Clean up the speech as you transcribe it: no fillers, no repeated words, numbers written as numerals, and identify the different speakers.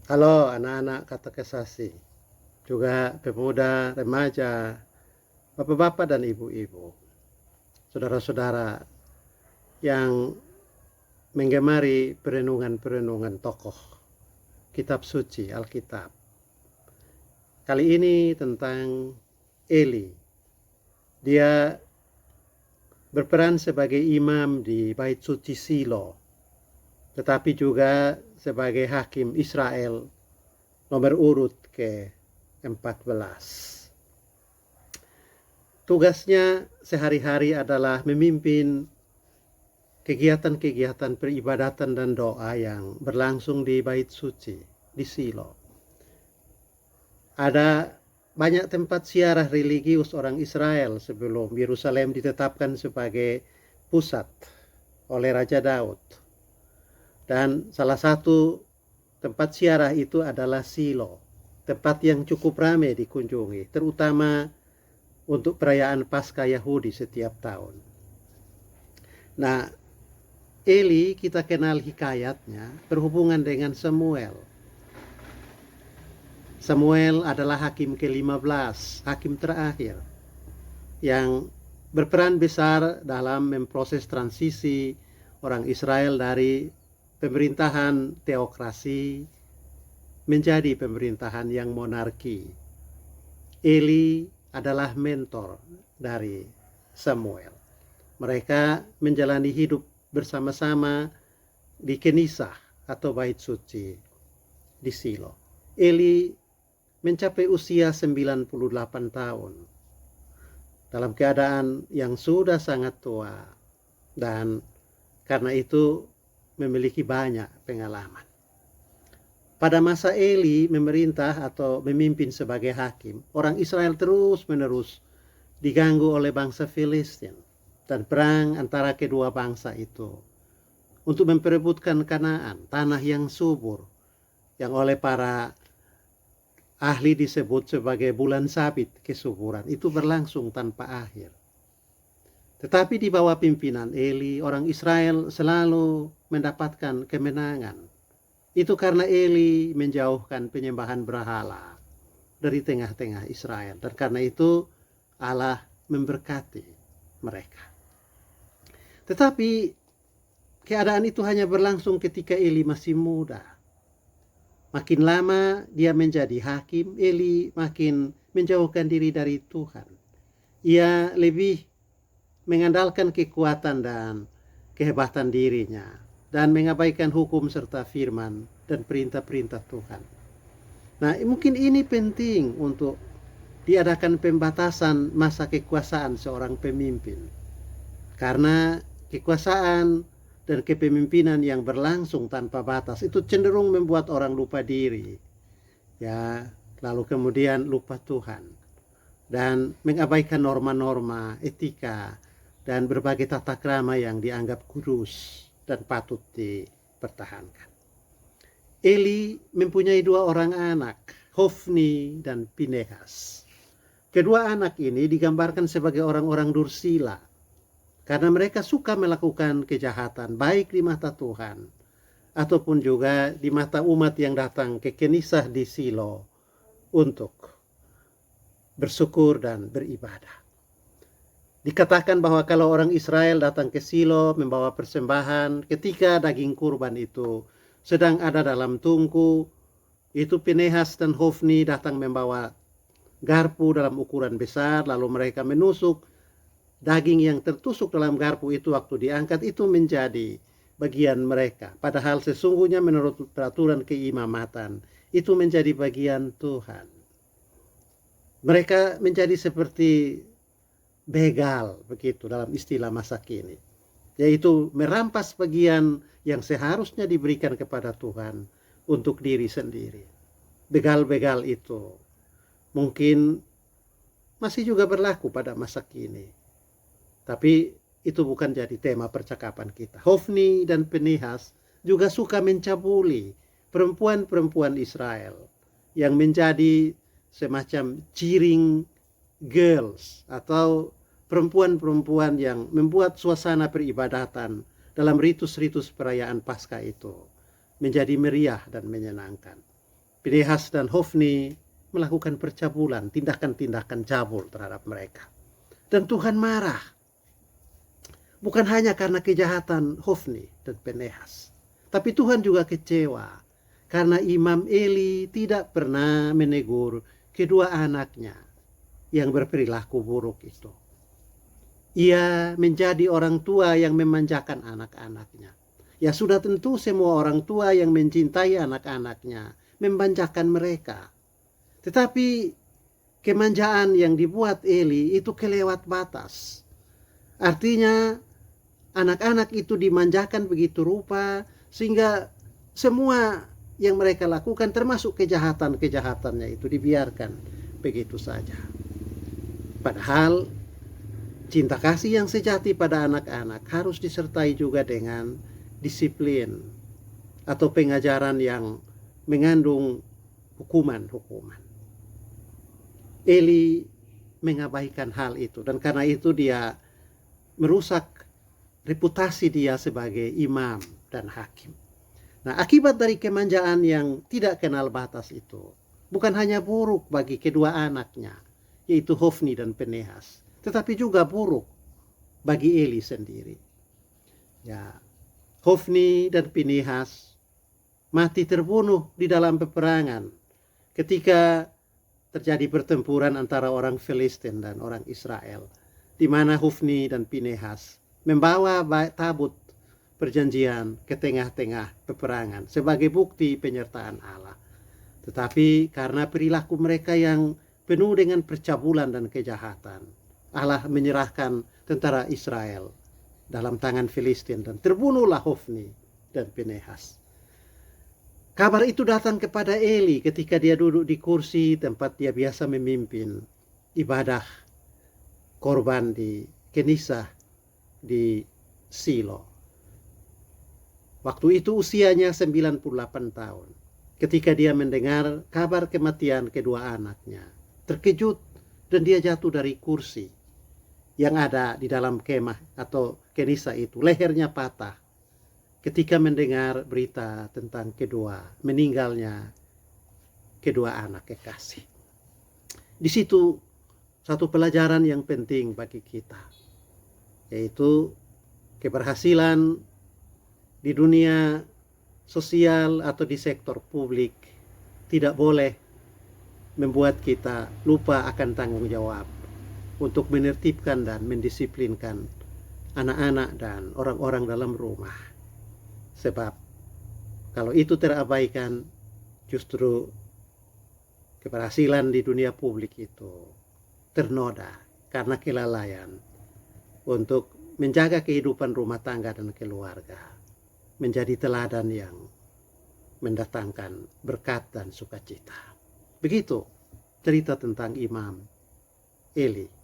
Speaker 1: Halo anak-anak katekesasi, juga pemuda, remaja, bapak-bapak dan ibu-ibu, saudara-saudara yang menggemari perenungan-perenungan tokoh kitab suci Alkitab. Kali ini tentang Eli. Dia berperan sebagai imam di Bait Suci Silo, tetapi juga sebagai hakim Israel nomor urut ke-14. Tugasnya sehari-hari adalah memimpin kegiatan-kegiatan peribadatan dan doa yang berlangsung di Bait Suci, di Silo. Ada banyak tempat ziarah religius orang Israel sebelum Yerusalem ditetapkan sebagai pusat oleh Raja Daud. Dan salah satu tempat ziarah itu adalah Silo, tempat yang cukup ramai dikunjungi, terutama untuk perayaan Paskah Yahudi setiap tahun. Nah, Eli kita kenal hikayatnya berhubungan dengan Samuel. Samuel adalah hakim ke-15, hakim terakhir, yang berperan besar dalam memproses transisi orang Israel dari pemerintahan teokrasi menjadi pemerintahan yang monarki. Eli adalah mentor dari Samuel. Mereka menjalani hidup bersama-sama di Kenisah atau Bait Suci di Silo. Eli mencapai usia 98 tahun dalam keadaan yang sudah sangat tua, dan karena itu memiliki banyak pengalaman. Pada masa Eli memerintah atau memimpin sebagai hakim, orang Israel terus-menerus diganggu oleh bangsa Filistin dan perang antara kedua bangsa itu untuk memperebutkan Kanaan, tanah yang subur yang oleh para ahli disebut sebagai bulan sabit kesuburan. Itu berlangsung tanpa akhir. Tetapi di bawah pimpinan Eli, orang Israel selalu mendapatkan kemenangan. Itu karena Eli menjauhkan penyembahan berhala dari tengah-tengah Israel. Dan karena itu Allah memberkati mereka. Tetapi keadaan itu hanya berlangsung ketika Eli masih muda. Makin lama dia menjadi hakim, Eli makin menjauhkan diri dari Tuhan. Ia lebih mengandalkan kekuatan dan kehebatan dirinya dan mengabaikan hukum serta firman dan perintah-perintah Tuhan. Nah, mungkin ini penting untuk diadakan pembatasan masa kekuasaan seorang pemimpin. Karena kekuasaan dan kepemimpinan yang berlangsung tanpa batas itu cenderung membuat orang lupa diri, ya, lalu kemudian lupa Tuhan dan mengabaikan norma-norma etika dan berbagai tata krama yang dianggap kudus dan patut dipertahankan. Eli mempunyai dua orang anak, Hofni dan Pinehas. Kedua anak ini digambarkan sebagai orang-orang dursila karena mereka suka melakukan kejahatan baik di mata Tuhan ataupun juga di mata umat yang datang ke Kenisah di Silo untuk bersyukur dan beribadah. Dikatakan bahwa kalau orang Israel datang ke Silo membawa persembahan, ketika daging kurban itu sedang ada dalam tungku, itu Pinehas dan Hofni datang membawa garpu dalam ukuran besar, lalu mereka menusuk daging yang tertusuk dalam garpu itu waktu diangkat itu menjadi bagian mereka. Padahal sesungguhnya menurut peraturan keimamatan itu menjadi bagian Tuhan. Mereka menjadi seperti begal begitu dalam istilah masa kini. Yaitu merampas bagian yang seharusnya diberikan kepada Tuhan untuk diri sendiri. Begal-begal itu mungkin masih juga berlaku pada masa kini. Tapi itu bukan jadi tema percakapan kita. Hofni dan Pinehas juga suka mencabuli perempuan-perempuan Israel yang menjadi semacam cheering girls atau perempuan-perempuan yang membuat suasana peribadatan dalam ritus-ritus perayaan Paskah itu menjadi meriah dan menyenangkan. Pinehas dan Hofni melakukan percabulan, tindakan-tindakan cabul terhadap mereka. Dan Tuhan marah. Bukan hanya karena kejahatan Hofni dan Pinehas, tapi Tuhan juga kecewa karena Imam Eli tidak pernah menegur kedua anaknya yang berperilaku buruk itu. Ia menjadi orang tua yang memanjakan anak-anaknya. Ya sudah tentu semua orang tua yang mencintai anak-anaknya memanjakan mereka. Tetapi kemanjaan yang dibuat Eli itu kelewat batas. Artinya anak-anak itu dimanjakan begitu rupa sehingga semua yang mereka lakukan termasuk kejahatan-kejahatannya itu dibiarkan begitu saja. Padahal cinta kasih yang sejati pada anak-anak harus disertai juga dengan disiplin atau pengajaran yang mengandung hukuman. Eli mengabaikan hal itu dan karena itu dia merusak reputasi dia sebagai imam dan hakim. Nah, akibat dari kemanjaan yang tidak kenal batas itu bukan hanya buruk bagi kedua anaknya, yaitu Hofni dan Pinehas, tetapi juga buruk bagi Eli sendiri. Ya, Hofni dan Pinehas mati terbunuh di dalam peperangan ketika terjadi pertempuran antara orang Filistin dan orang Israel, di mana Hofni dan Pinehas membawa tabut perjanjian ke tengah-tengah peperangan sebagai bukti penyertaan Allah. Tetapi karena perilaku mereka yang penuh dengan percabulan dan kejahatan, Allah menyerahkan tentara Israel dalam tangan Filistin dan terbunuhlah Hofni dan Pinehas. Kabar itu datang kepada Eli ketika dia duduk di kursi tempat dia biasa memimpin ibadah korban di Kenisah di Silo. Waktu itu usianya 98 tahun. Ketika dia mendengar kabar kematian kedua anaknya, terkejut dan dia jatuh dari kursi yang ada di dalam kemah atau Kenisah itu. Lehernya patah ketika mendengar berita tentang meninggalnya kedua anak kekasih. Di situ satu pelajaran yang penting bagi kita, yaitu keberhasilan di dunia sosial atau di sektor publik tidak boleh membuat kita lupa akan tanggung jawab untuk menertibkan dan mendisiplinkan anak-anak dan orang-orang dalam rumah. Sebab kalau itu terabaikan, justru keberhasilan di dunia publik itu ternoda karena kelalaian untuk menjaga kehidupan rumah tangga dan keluarga menjadi teladan yang mendatangkan berkat dan sukacita. Begitu cerita tentang Imam Eli.